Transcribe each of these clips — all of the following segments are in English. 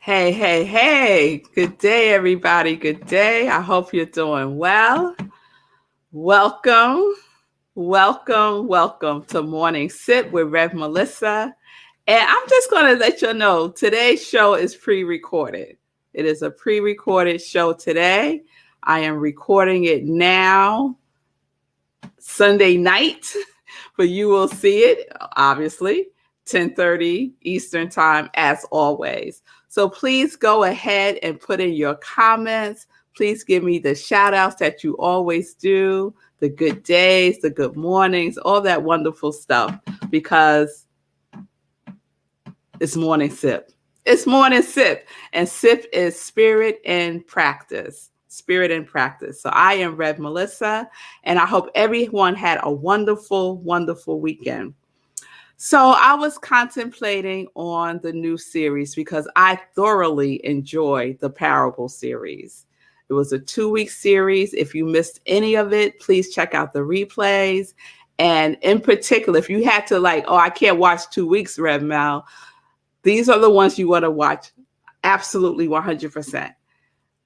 Hey, hey, hey. Good day, everybody. Good day. I hope you're doing well. Welcome, welcome to Morning Sip with Rev Melissa. And I'm just going to let you know today's show is pre recorded. It is a pre recorded show today. I am recording it now, Sunday night, but you will see it, obviously, 10:30 Eastern Time, as always. So please go ahead and put in your comments. Please give me the shout outs that you always do, the good days, the good mornings, all that wonderful stuff, because it's Morning Sip. It's Morning Sip, and Sip is spirit and practice. Spirit and practice. So I am Rev Melissa, and I hope everyone had a wonderful, wonderful weekend. So I was contemplating on the new series because I thoroughly enjoy the Parable series. It was a 2-week series. If you missed any of it, please check out the replays. And in particular, if you had to I can't watch 2 weeks, Rev Mel, these are the ones you want to watch. Absolutely 100%.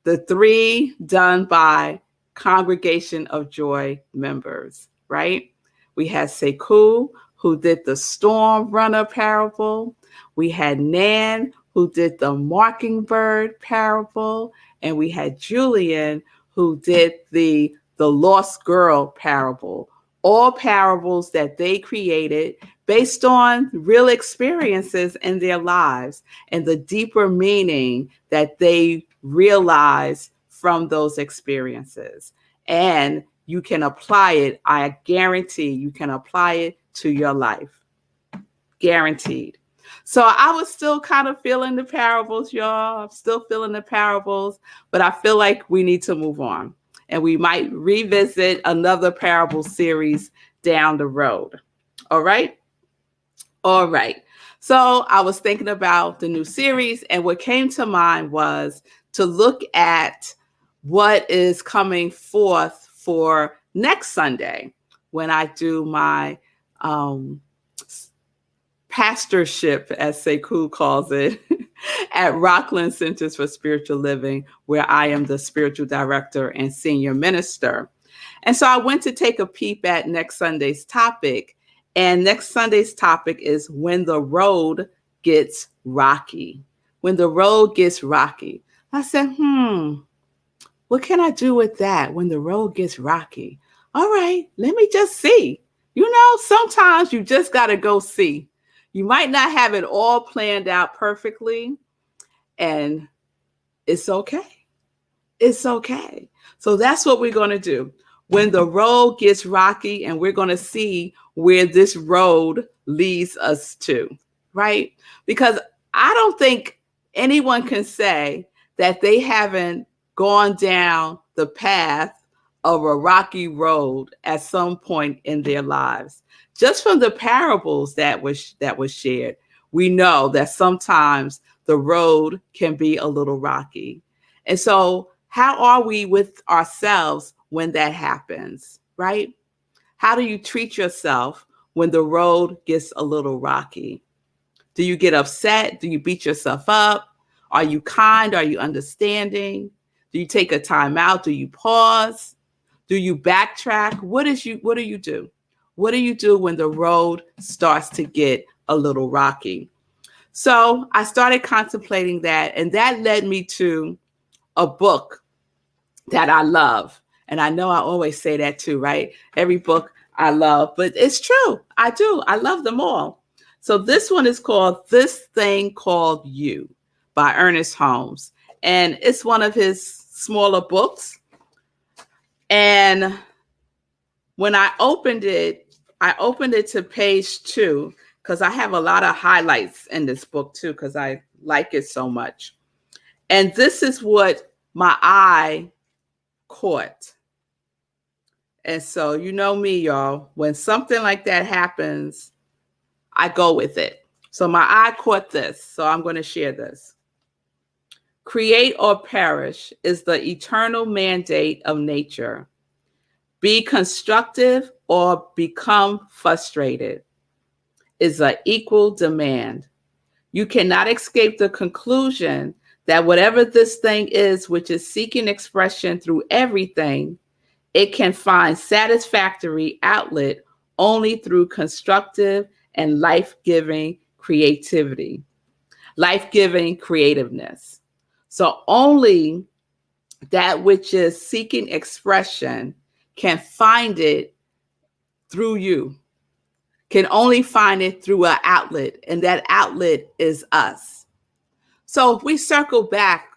The 3 done by Congregation of Joy members, right? We had Sekou, who did the Storm Runner parable. We had Nan, who did the Mockingbird parable. And we had Julian, who did the Lost Girl parable. All parables that they created based on real experiences in their lives and the deeper meaning that they realize from those experiences. And you can apply it. I guarantee you can apply it to your life. Guaranteed. So I was still kind of feeling the parables, y'all. I'm still feeling the parables, but I feel like we need to move on. And we might revisit another parable series down the road. All right? All right. So I was thinking about the new series, and what came to mind was to look at what is coming forth for next Sunday when I do my pastorship, as Sekou calls it, at Rockland Centers for Spiritual Living, where I am the spiritual director and senior minister. And so I went to take a peep at next Sunday's topic. And next Sunday's topic is when the road gets rocky. When the road gets rocky. I said, what can I do with that when the road gets rocky? All right, let me just see. Sometimes you just got to go see. You might not have it all planned out perfectly, and it's okay. It's okay. So that's what we're going to do. When the road gets rocky, and we're going to see where this road leads us to, right? Because I don't think anyone can say that they haven't gone down the path of a rocky road at some point in their lives. Just from the parables that was shared, we know that sometimes the road can be a little rocky. And so how are we with ourselves when that happens, right? How do you treat yourself when the road gets a little rocky? Do you get upset? Do you beat yourself up? Are you kind? Are you understanding? Do you take a time out? Do you pause? Do you backtrack? What do you do? What do you do when the road starts to get a little rocky? So I started contemplating that, and that led me to a book that I love. And I know I always say that too, right? Every book I love, but it's true. I do. I love them all. So this one is called This Thing Called You by Ernest Holmes. And it's one of his smaller books. And when I opened it to page 2 because I have a lot of highlights in this book too, because I like it so much. And this is what my eye caught. And so, you know me, y'all, when something like that happens, I go with it. So my eye caught this. So I'm going to share this. Create or perish is the eternal mandate of nature. Be constructive or become frustrated is an equal demand. You cannot escape the conclusion that whatever this thing is, which is seeking expression through everything, it can find satisfactory outlet only through constructive and life-giving creativity, life-giving creativeness. So only that which is seeking expression can find it through you, can only find it through an outlet, and that outlet is us. So if we circle back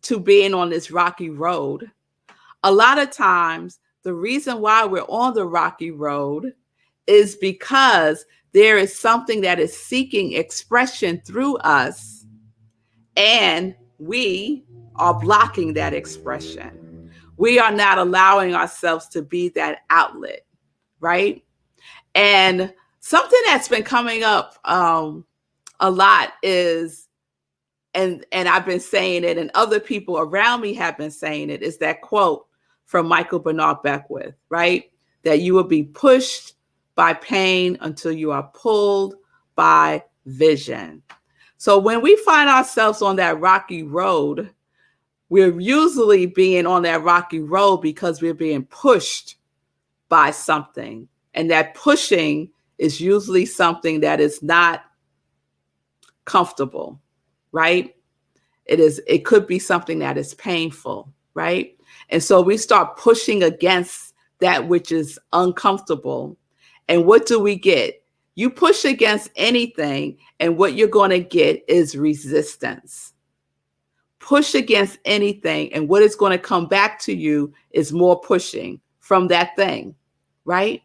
to being on this rocky road, a lot of times the reason why we're on the rocky road is because there is something that is seeking expression through us, and we are blocking that expression. We are not allowing ourselves to be that outlet, right? And something that's been coming up a lot is, and I've been saying it, and other people around me have been saying it, is that quote from Michael Bernard Beckwith, right? That you will be pushed by pain until you are pulled by vision. So when we find ourselves on that rocky road, we're usually being on that rocky road because we're being pushed by something. And that pushing is usually something that is not comfortable, right? It could be something that is painful, right? And so we start pushing against that which is uncomfortable. And what do we get? You push against anything, and what you're going to get is resistance. Push against anything, and what is going to come back to you is more pushing from that thing, right?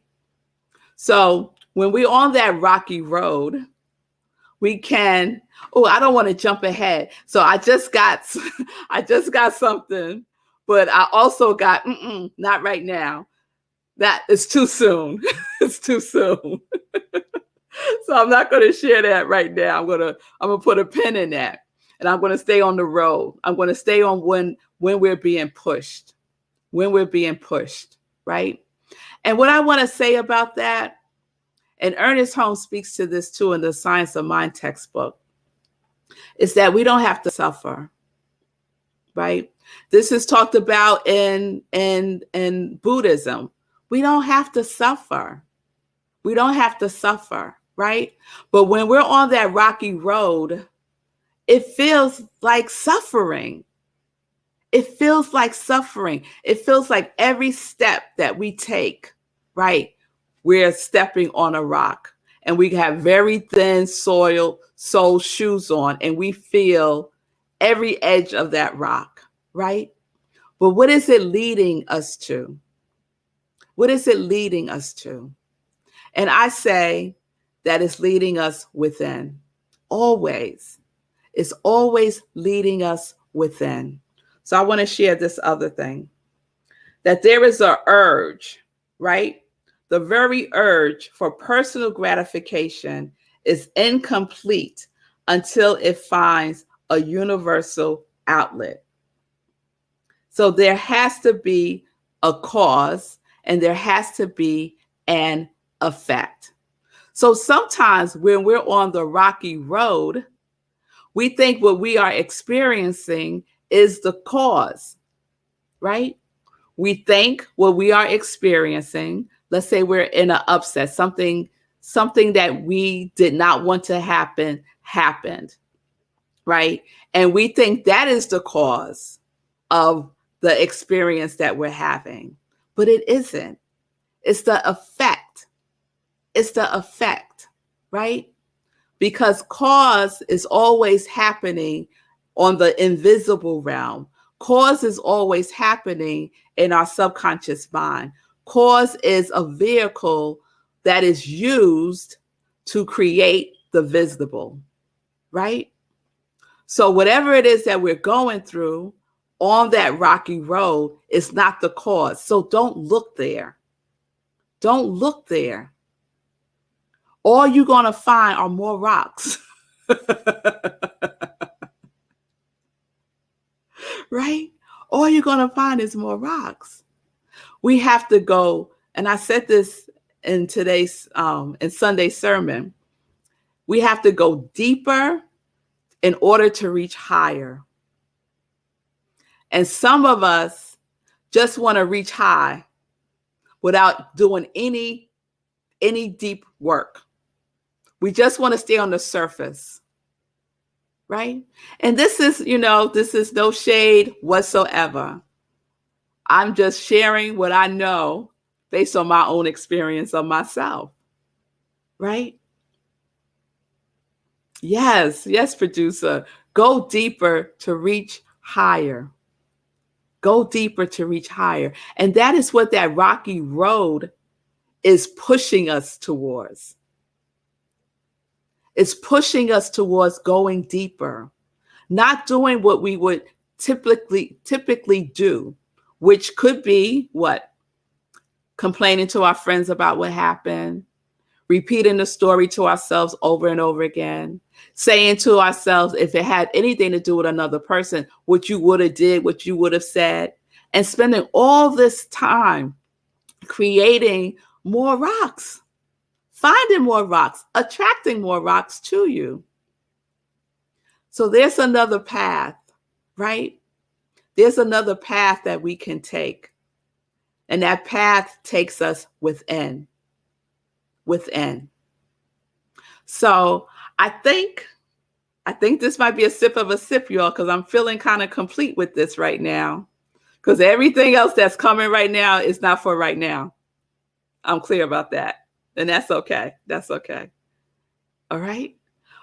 So when we're on that rocky road, we can, I don't want to jump ahead. So I just got something, but I also got, not right now. That is too soon. It's too soon. So I'm not going to share that right now. I'm going to put a pin in that, and I'm going to stay on the road. I'm going to stay on when we're being pushed, right? And what I want to say about that, and Ernest Holmes speaks to this too in the Science of Mind textbook, is that we don't have to suffer, right? This is talked about in Buddhism. We don't have to suffer. We don't have to suffer, right? But when we're on that rocky road, it feels like suffering. It feels like suffering. It feels like every step that we take, right, we're stepping on a rock, and we have very thin sole shoes on, and we feel every edge of that rock, right? But what is it leading us to? What is it leading us to? And I say that it's leading us within. Always. It's always leading us within. So I want to share this other thing, that there is an urge, right? The very urge for personal gratification is incomplete until it finds a universal outlet. So there has to be a cause, and there has to be an effect. So sometimes when we're on the rocky road, we think what we are experiencing is the cause, right? We think what we are experiencing, let's say we're in an upset, something that we did not want to happen happened, right? And we think that is the cause of the experience that we're having, but it isn't. It's the effect. It's the effect, right? Because cause is always happening on the invisible realm. Cause is always happening in our subconscious mind. Cause is a vehicle that is used to create the visible, right? So whatever it is that we're going through on that rocky road is not the cause. So don't look there. Don't look there. All you're going to find are more rocks. Right? All you're going to find is more rocks. We have to go, and I said this in today's, in Sunday's sermon, we have to go deeper in order to reach higher. And some of us just want to reach high without doing any deep work. We just want to stay on the surface, right? And this is no shade whatsoever. I'm just sharing what I know based on my own experience of myself, right? Yes, producer. Go deeper to reach higher. Go deeper to reach higher. And that is what that rocky road is pushing us towards. It's pushing us towards going deeper, not doing what we would typically do, which could be what? Complaining to our friends about what happened, repeating the story to ourselves over and over again, saying to ourselves, if it had anything to do with another person, what you would have did, what you would have said, and spending all this time creating more rocks, finding more rocks, attracting more rocks to you. So there's another path, right? There's another path that we can take. And that path takes us within. So I think this might be a sip of a sip, y'all, because I'm feeling kind of complete with this right now. Because everything else that's coming right now is not for right now. I'm clear about that. And that's okay. That's okay. All right.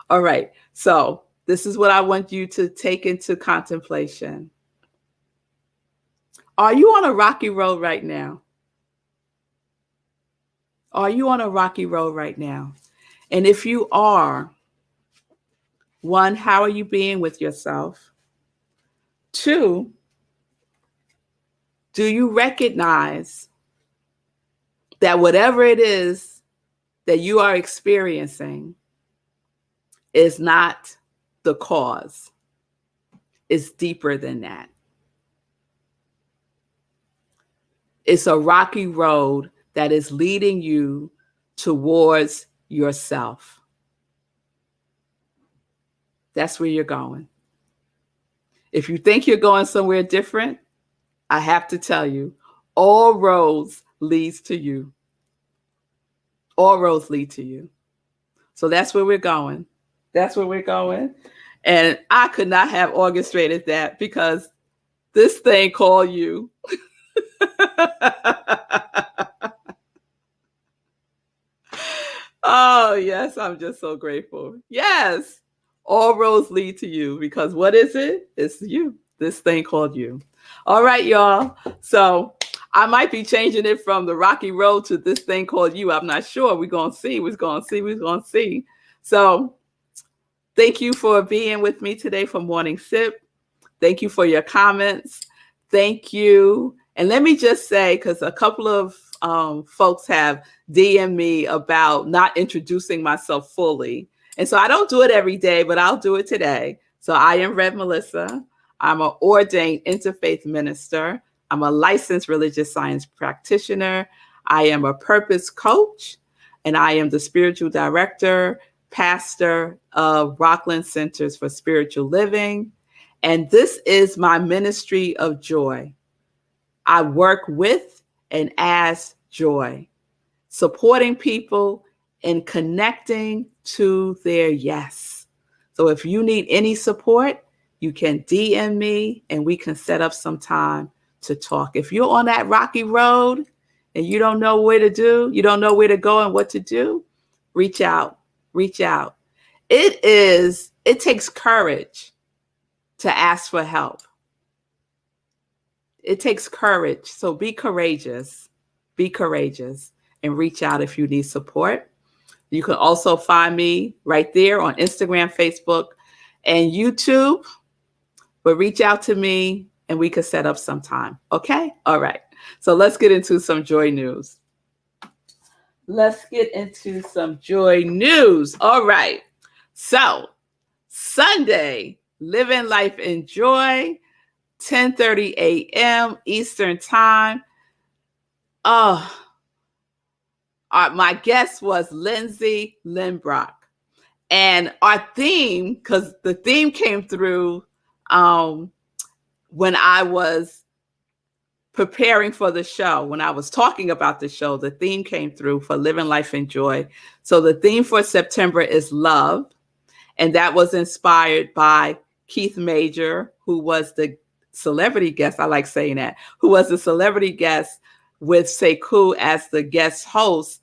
All right. So this is what I want you to take into contemplation. Are you on a rocky road right now? Are you on a rocky road right now? And if you are, one, how are you being with yourself? Two, do you recognize that whatever it is that you are experiencing is not the cause? It's deeper than that. It's a rocky road that is leading you towards yourself. That's where you're going. If you think you're going somewhere different, I have to tell you, all roads lead to you. All roads lead to you. So that's where we're going. That's where we're going. And I could not have orchestrated that because this thing called you. Oh, yes, I'm just so grateful. Yes, all roads lead to you because what is it? It's you, this thing called you. All right, y'all. So I might be changing it from the rocky road to this thing called you. I'm not sure. We're going to see. We're going to see. So thank you for being with me today for Morning Sip. Thank you for your comments. Thank you. And let me just say, because a couple of folks have DM'd me about not introducing myself fully. And so I don't do it every day, but I'll do it today. So I am Rev Melissa. I'm an ordained interfaith minister. I'm a licensed religious science practitioner. I am a purpose coach, and I am the spiritual director, pastor of Rockland Centers for Spiritual Living. And this is my ministry of joy. I work with and as joy, supporting people and connecting to their yes. So if you need any support, you can DM me and we can set up some time to talk. If you're on that rocky road and you don't know where to do, you don't know where to go and what to do, reach out. It takes courage to ask for help. It takes courage. So be courageous and reach out if you need support. You can also find me right there on Instagram, Facebook, and YouTube. But reach out to me and we can set up some time. Okay? All right. So let's get into some joy news. All right. So Sunday, living life in joy, 10:30 a.m. Eastern time. My guest was Lindsay Lindbrock. And our theme, because the theme came through when I was preparing for the show, when I was talking about the show, the theme came through for Living Life in Joy. So the theme for September is love. And that was inspired by Keith Major, who was the celebrity guest. I like saying that, who was the celebrity guest with Sekou as the guest host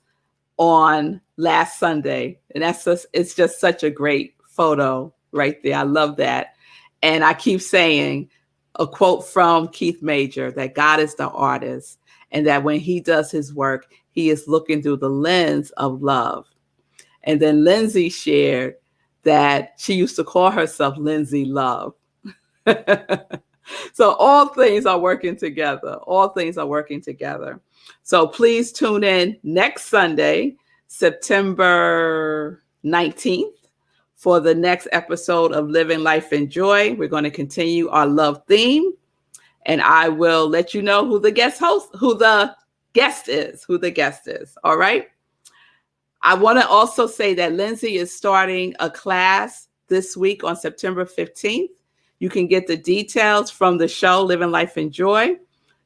on last Sunday. And it's just such a great photo right there. I love that. And I keep saying a quote from Keith Major that God is the artist, and that when he does his work, he is looking through the lens of love. And then Lindsay shared that she used to call herself Lindsay Love. So all things are working together. All things are working together. So please tune in next Sunday, September 19th, for the next episode of Living Life in Joy. We're going to continue our love theme, and I will let you know who the guest is. All right. I want to also say that Lindsay is starting a class this week on September 15th. You can get the details from the show, Living Life in Joy.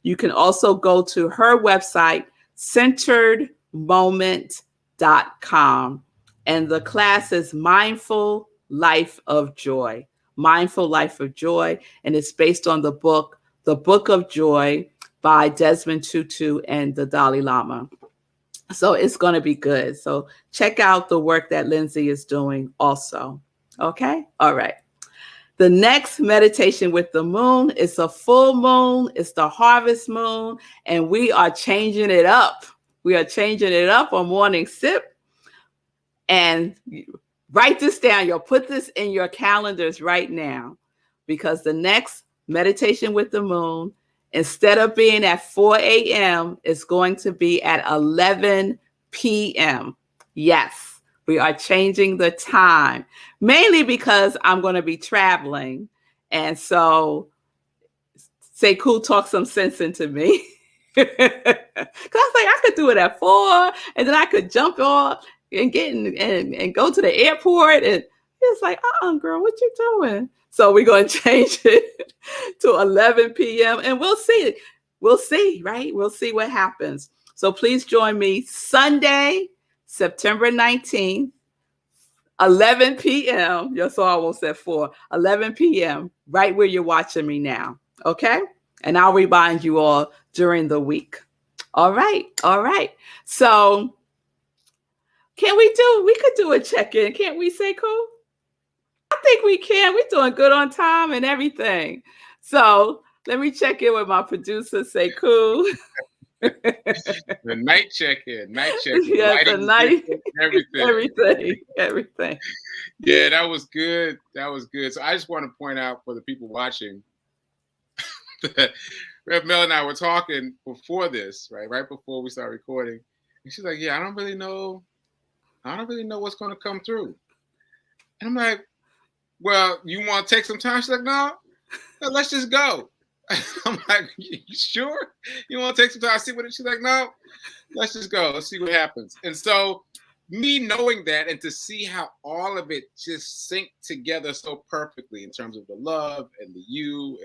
You can also go to her website, centeredmoment.com. And the class is Mindful Life of Joy. Mindful Life of Joy. And it's based on the book of Joy by Desmond Tutu and the Dalai Lama. So it's going to be good. So check out the work that Lindsay is doing also. Okay? All right. The next meditation with the moon is a full moon. It's the harvest moon. And we are changing it up. We are changing it up on Morning Sip. And write this down. You'll put this in your calendars right now, because the next meditation with the moon, instead of being at 4 a.m., it's going to be at 11 p.m. Yes, we are changing the time, mainly because I'm going to be traveling. And so Sekou talked some sense into me. Because I was like, I could do it at 4, and then I could jump off and get and go to the airport. And it's like, girl, what you doing? So we're going to change it to 11 p.m. and we'll see. We'll see, right? We'll see what happens. So please join me Sunday, September 19th, 11 p.m. Yeah, so I almost said 4, 11 p.m., right where you're watching me now. Okay? And I'll remind you all during the week. All right. All right. So we could do a check-in. Can't we, Sekou? I think we can. We're doing good on time and everything. So let me check in with my producer, Sekou. The night check-in. Yeah, the night. Everything. Yeah, that was good. So I just want to point out for the people watching that Rev Mel and I were talking before this, right before we started recording. And she's like, yeah, I don't really know what's going to come through. And I'm like, well, you want to take some time? She's like, no, let's just go. I'm like, you sure? You want to take some time? See what she's like, no, let's just go. Let's see what happens. And so me knowing that, and to see how all of it just synced together so perfectly in terms of the love and the you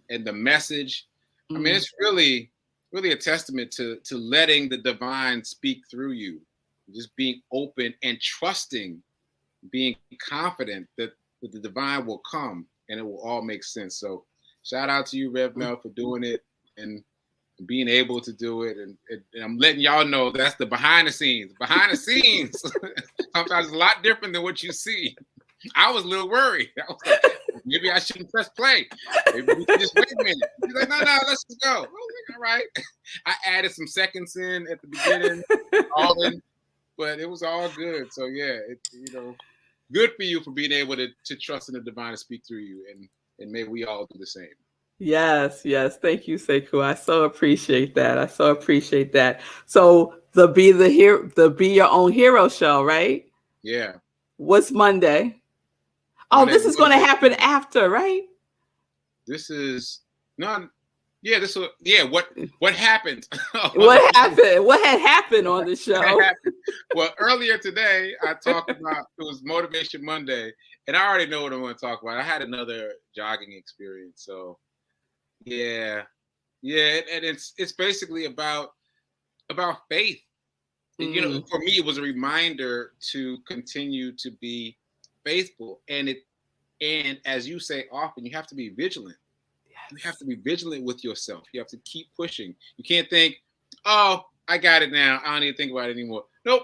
and the message. I mean, it's really, really a testament to letting the divine speak through you, just being open and trusting, being confident that the divine will come and it will all make sense. So shout out to you, Rev Mel, for doing it and being able to do it. And I'm letting y'all know that's the behind the scenes. Behind the scenes, sometimes it's a lot different than what you see. I was a little worried. I was like, maybe I shouldn't press play. Maybe we should just wait a minute. She's like, no, let's just go. I was like, all right. I added some seconds in at the beginning, all in, but it was all good. So yeah, good for you for being able to trust in the divine to speak through you, and may we all do the same. Yes. Thank you, Sekou. I so appreciate that. So the Be Your Own Hero show, right? Yeah. What's Monday? Oh, this is going to happen after, right? This is no. Yeah, what happened? What happened? What had happened on the show? Well, earlier today, I talked about, it was Motivation Monday, and I already know what I'm going to talk about. I had another jogging experience, so Yeah. And it's basically about faith. You know, for me, it was a reminder to continue to be faithful. And as you say often, you have to be vigilant. You have to be vigilant with yourself. You have to keep pushing. You can't think, oh, I got it now. I don't need to think about it anymore. Nope.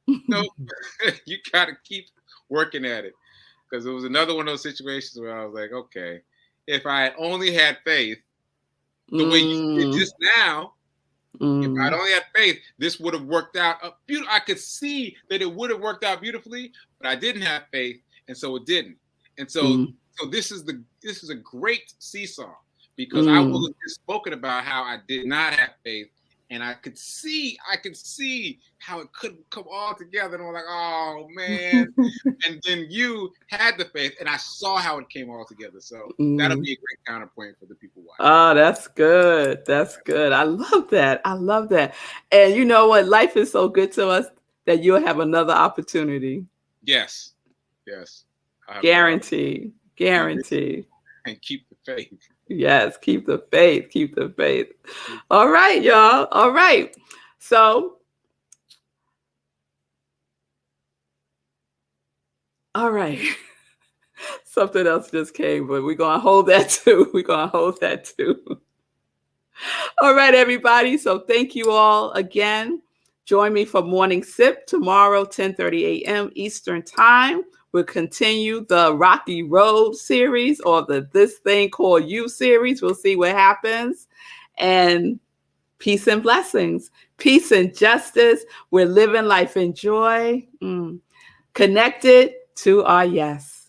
You got to keep working at it. Because it was another one of those situations where I was like, okay, if I had only had faith the way you did just now, if I'd only had faith, this would have worked out. I could see that it would have worked out beautifully, but I didn't have faith, and so it didn't. And so this is a great seesaw, because I would have just spoken about how I did not have faith, and I could see how it could come all together, and I'm like, oh man. And then you had the faith, and I saw how it came all together. So that'll be a great counterpoint for the people watching. Oh, that's good. That's good. I love that. I love that. And you know what? Life is so good to us that you'll have another opportunity. Yes. Guaranteed. Guaranteed. And keep the faith. Yes, keep the faith. Keep the faith. All right, y'all. All right. So, all right. Something else just came, but we're going to hold that too. We're going to hold that too. All right, everybody. So thank you all again. Join me for Morning Sip tomorrow, 10:30 a.m. Eastern Time. We'll continue the Rocky Road series, or the This Thing Called You series. We'll see what happens. And peace and blessings. Peace and justice. We're living life in joy. Connected to our yes.